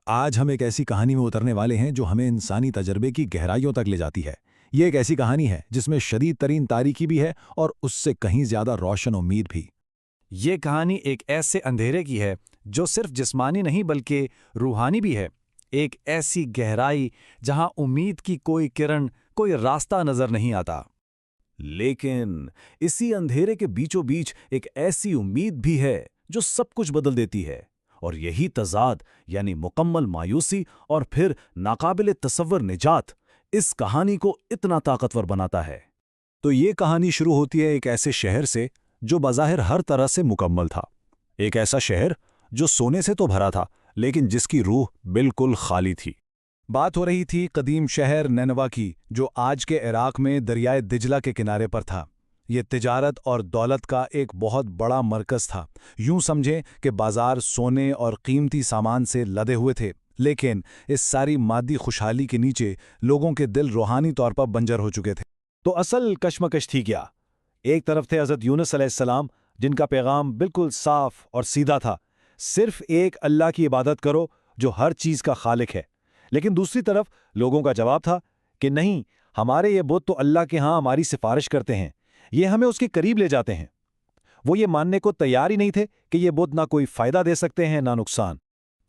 آج ہم ایک ایسی کہانی میں اترنے والے ہیں جو ہمیں انسانی تجربے کی گہرائیوں تک لے جاتی ہے۔ یہ ایک ایسی کہانی ہے جس میں شدید ترین تاریکی بھی ہے اور اس سے کہیں زیادہ روشن امید بھی۔ یہ کہانی ایک ایسے اندھیرے کی ہے جو صرف جسمانی نہیں بلکہ روحانی بھی ہے، ایک ایسی گہرائی جہاں امید کی کوئی کرن، کوئی راستہ نظر نہیں آتا۔ لیکن اسی اندھیرے کے بیچوں بیچ ایک ایسی امید بھی ہے جو سب کچھ بدل دیتی ہے، اور یہی تضاد یعنی مکمل مایوسی اور پھر ناقابل تصور نجات اس کہانی کو اتنا طاقتور بناتا ہے۔ تو یہ کہانی شروع ہوتی ہے ایک ایسے شہر سے جو بظاہر ہر طرح سے مکمل تھا، ایک ایسا شہر جو سونے سے تو بھرا تھا لیکن جس کی روح بالکل خالی تھی۔ بات ہو رہی تھی قدیم شہر نینوا کی، جو آج کے عراق میں دریائے دجلہ کے کنارے پر تھا۔ یہ تجارت اور دولت کا ایک بہت بڑا مرکز تھا۔ یوں سمجھیں کہ بازار سونے اور قیمتی سامان سے لدے ہوئے تھے، لیکن اس ساری مادی خوشحالی کے نیچے لوگوں کے دل روحانی طور پر بنجر ہو چکے تھے۔ تو اصل کشمکش تھی کیا؟ ایک طرف تھے حضرت یونس علیہ السلام، جن کا پیغام بالکل صاف اور سیدھا تھا، صرف ایک اللہ کی عبادت کرو جو ہر چیز کا خالق ہے۔ لیکن دوسری طرف لوگوں کا جواب تھا کہ نہیں، ہمارے یہ بت تو اللہ کے ہاں ہماری سفارش کرتے ہیں، یہ ہمیں اس کے قریب لے جاتے ہیں۔ وہ یہ ماننے کو تیار ہی نہیں تھے کہ یہ بت نہ کوئی فائدہ دے سکتے ہیں نہ نقصان۔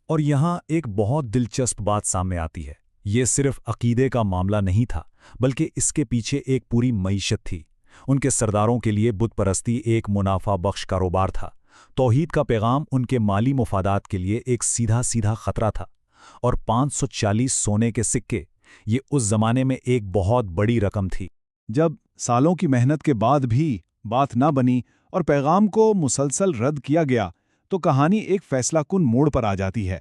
اور یہاں ایک بہت دلچسپ بات سامنے آتی ہے۔ یہ صرف عقیدے کا معاملہ نہیں تھا، بلکہ اس کے پیچھے ایک پوری معیشت تھی۔ ان کے سرداروں کے لیے بت پرستی ایک منافع بخش کاروبار تھا۔ توحید کا پیغام ان کے مالی مفادات کے لیے ایک سیدھا خطرہ تھا۔ اور 540 سونے کے سکے، یہ اس زمانے میں ایک بہت بڑی رقم تھی۔ جب سالوں کی محنت کے بعد بھی بات نہ بنی اور پیغام کو مسلسل رد کیا گیا تو کہانی ایک فیصلہ کن موڑ پر آ جاتی ہے۔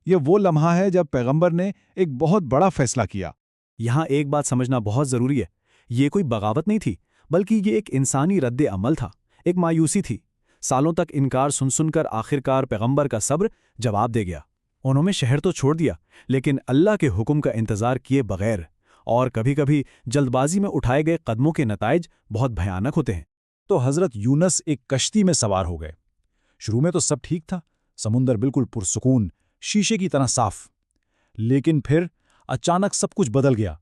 یہ وہ لمحہ ہے جب پیغمبر نے ایک بہت بڑا فیصلہ کیا۔ یہاں ایک بات سمجھنا بہت ضروری ہے، یہ کوئی بغاوت نہیں تھی، بلکہ یہ ایک انسانی رد عمل تھا، ایک مایوسی تھی۔ سالوں تک انکار سن کر آخرکار پیغمبر کا صبر جواب دے گیا۔ انہوں نے شہر تو چھوڑ دیا، لیکن اللہ کے حکم کا انتظار کیے بغیر، اور کبھی کبھی جلد بازی میں اٹھائے گئے قدموں کے نتائج بہت بھیانک ہوتے ہیں۔ تو حضرت یونس ایک کشتی میں سوار ہو گئے۔ شروع میں تو سب ٹھیک تھا، سمندر بالکل پرسکون، شیشے کی طرح صاف۔ لیکن پھر اچانک سب کچھ بدل گیا۔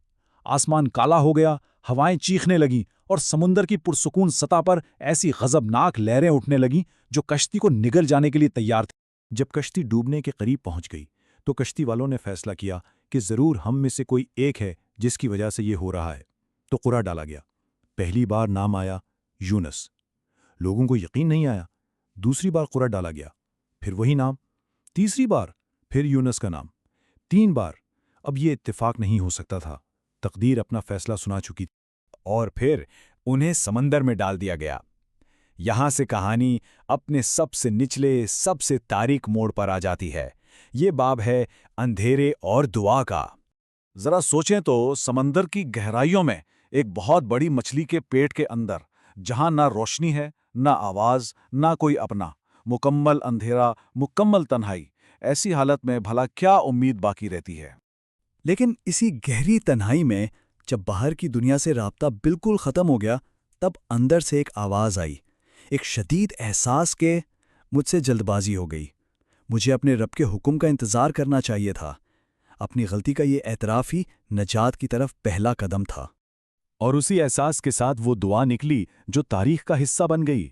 آسمان کالا ہو گیا، ہوائیں چیخنے لگیں اور سمندر کی پرسکون سطح پر ایسی غضبناک لہریں اٹھنے لگیں جو کشتی کو نگل جانے کے لیے تیار تھی۔ جب کشتی ڈوبنے کے قریب پہنچ گئی تو کشتی والوں نے فیصلہ کیا کہ ضرور ہم میں سے کوئی ایک ہے جس کی وجہ سے یہ ہو رہا ہے۔ تو قرعہ ڈالا گیا۔ پہلی بار نام آیا یونس۔ لوگوں کو یقین نہیں آیا۔ دوسری بار قرعہ ڈالا گیا، پھر وہی نام۔ تیسری بار پھر یونس کا نام۔ 3 بار۔ اب یہ اتفاق نہیں ہو سکتا تھا، تقدیر اپنا فیصلہ سنا چکی تھی۔ اور پھر انہیں سمندر میں ڈال دیا گیا۔ یہاں سے کہانی اپنے سب سے نچلے، سب سے تاریک موڑ پر آ جاتی ہے۔ یہ باب ہے اندھیرے اور دعا کا۔ ذرا سوچیں تو، سمندر کی گہرائیوں میں ایک بہت بڑی مچھلی کے پیٹ کے اندر، جہاں نہ روشنی ہے، نہ آواز، نہ کوئی اپنا، مکمل اندھیرا، مکمل تنہائی، ایسی حالت میں بھلا کیا امید باقی رہتی ہے؟ لیکن اسی گہری تنہائی میں جب باہر کی دنیا سے رابطہ بالکل ختم ہو گیا، تب اندر سے ایک آواز آئی، ایک شدید احساس کہ مجھ سے جلد بازی ہو گئی، مجھے اپنے رب کے حکم کا انتظار کرنا چاہیے تھا۔ اپنی غلطی کا یہ اعتراف ہی نجات کی طرف پہلا قدم تھا۔ اور اسی احساس کے ساتھ وہ دعا نکلی جو تاریخ کا حصہ بن گئی۔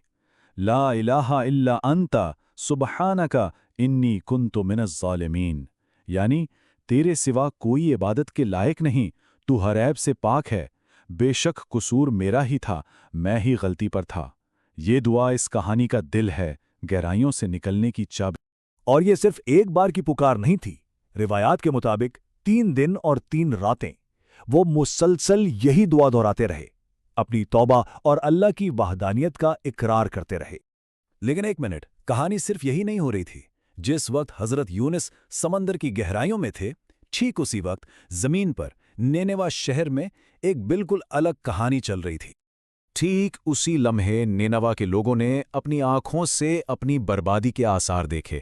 لا الہ الا انت سبحانک انی کنت من الظالمین، یعنی تیرے سوا کوئی عبادت کے لائق نہیں، تو ہر عیب سے پاک ہے، بے شک قصور میرا ہی تھا، میں ہی غلطی پر تھا۔ یہ دعا اس کہانی کا دل ہے، گہرائیوں سے نکلنے کی چابی۔ اور یہ صرف ایک بار کی پکار نہیں تھی۔ روایات کے مطابق 3 دن اور 3 راتیں وہ مسلسل یہی دعا دہراتے رہے، اپنی توبہ اور اللہ کی وحدانیت کا اقرار کرتے رہے۔ لیکن ایک منٹ، کہانی صرف یہی نہیں ہو رہی تھی۔ جس وقت حضرت یونس سمندر کی گہرائیوں میں تھے، ٹھیک اسی وقت زمین پر نینوا شہر میں ایک بالکل الگ کہانی چل رہی تھی۔ ٹھیک اسی لمحے نینوا کے لوگوں نے اپنی آنکھوں سے اپنی بربادی کے آثار دیکھے۔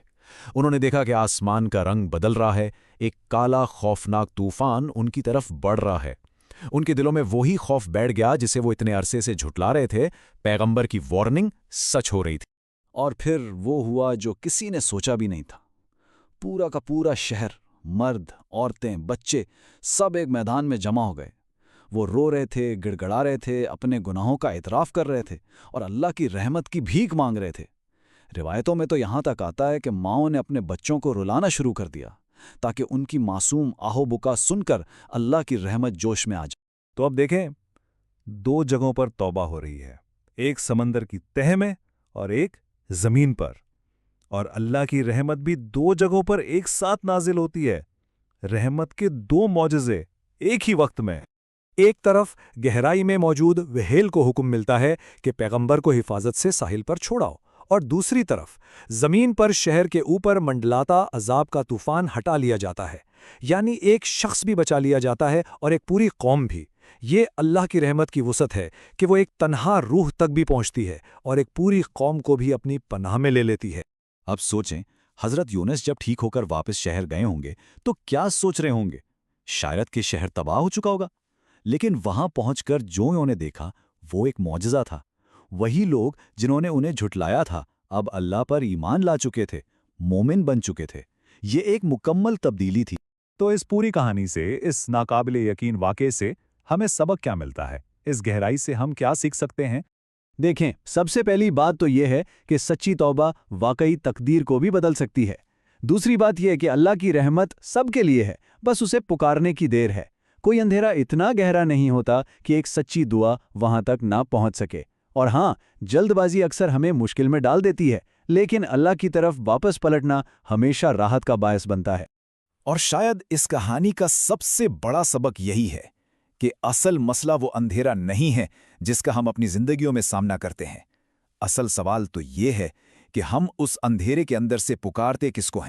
انہوں نے دیکھا کہ آسمان کا رنگ بدل رہا ہے، ایک کالا خوفناک طوفان ان کی طرف بڑھ رہا ہے۔ ان کے دلوں میں وہی خوف بیٹھ گیا جسے وہ اتنے عرصے سے جھٹلا رہے تھے۔ پیغمبر کی وارننگ سچ ہو رہی تھی۔ اور پھر وہ ہوا جو کسی نے سوچا بھی نہیں تھا۔ پورا کا پورا شہر مرد، عورتیں، بچے سب ایک میدان میں جمع ہو گئے۔ وہ رو رہے تھے، گڑگڑا رہے تھے، اپنے گناہوں کا اعتراف کر رہے تھے اور اللہ کی رحمت کی بھیک مانگ رہے تھے۔ روایتوں میں تو یہاں تک آتا ہے کہ ماؤں نے اپنے بچوں کو رلانا شروع کر دیا تاکہ ان کی معصوم آہو بکا سن کر اللہ کی رحمت جوش میں آ جائے۔ تو اب دیکھیں، 2 جگہوں پر توبہ ہو رہی ہے، ایک سمندر کی تہہ میں اور ایک زمین پر، اور اللہ کی رحمت بھی 2 جگہوں پر ایک ساتھ نازل ہوتی ہے۔ رحمت کے 2 معجزے ایک ہی وقت میں۔ ایک طرف گہرائی میں موجود وہیل کو حکم ملتا ہے کہ پیغمبر کو حفاظت سے ساحل پر چھوڑاؤ، اور دوسری طرف زمین پر شہر کے اوپر منڈلاتا عذاب کا طوفان ہٹا لیا جاتا ہے، یعنی ایک شخص بھی بچا لیا جاتا ہے اور ایک پوری قوم بھی۔ یہ اللہ کی رحمت کی وسعت ہے کہ وہ ایک تنہا روح تک بھی پہنچتی ہے اور ایک پوری قوم کو بھی اپنی پناہ میں لے لیتی ہے۔ اب سوچیں، حضرت یونس جب ٹھیک ہو کر واپس شہر گئے ہوں گے تو کیا سوچ رہے ہوں گے؟ شاید کہ شہر تباہ ہو چکا ہوگا، لیکن وہاں پہنچ کر جو انہوں نے دیکھا وہ ایک معجزہ تھا۔ وہی لوگ جنہوں نے انہیں جھٹلایا تھا اب اللہ پر ایمان لا چکے تھے، مومن بن چکے تھے۔ یہ ایک مکمل تبدیلی تھی۔ تو اس پوری کہانی سے، اس ناقابل یقین واقعے سے ہمیں سبق کیا ملتا ہے؟ اس گہرائی سے ہم کیا سیکھ سکتے ہیں؟ دیکھیں، سب سے پہلی بات تو یہ ہے کہ سچی توبہ واقعی تقدیر کو بھی بدل سکتی ہے۔ دوسری بات یہ ہے کہ اللہ کی رحمت سب کے لیے ہے، بس اسے پکارنے کی دیر ہے۔ کوئی اندھیرا اتنا گہرا نہیں ہوتا کہ ایک سچی دعا وہاں تک نہ پہنچ سکے۔ اور ہاں، جلد بازی اکثر ہمیں مشکل میں ڈال دیتی ہے، لیکن اللہ کی طرف واپس پلٹنا ہمیشہ راحت کا باعث بنتا ہے۔ اور شاید اس کہانی کا سب سے بڑا سبق یہی ہے کہ اصل مسئلہ وہ اندھیرا نہیں ہے جس کا ہم اپنی زندگیوں میں سامنا کرتے ہیں۔ اصل سوال تو یہ ہے کہ ہم اس اندھیرے کے اندر سے پکارتے کس کو ہیں؟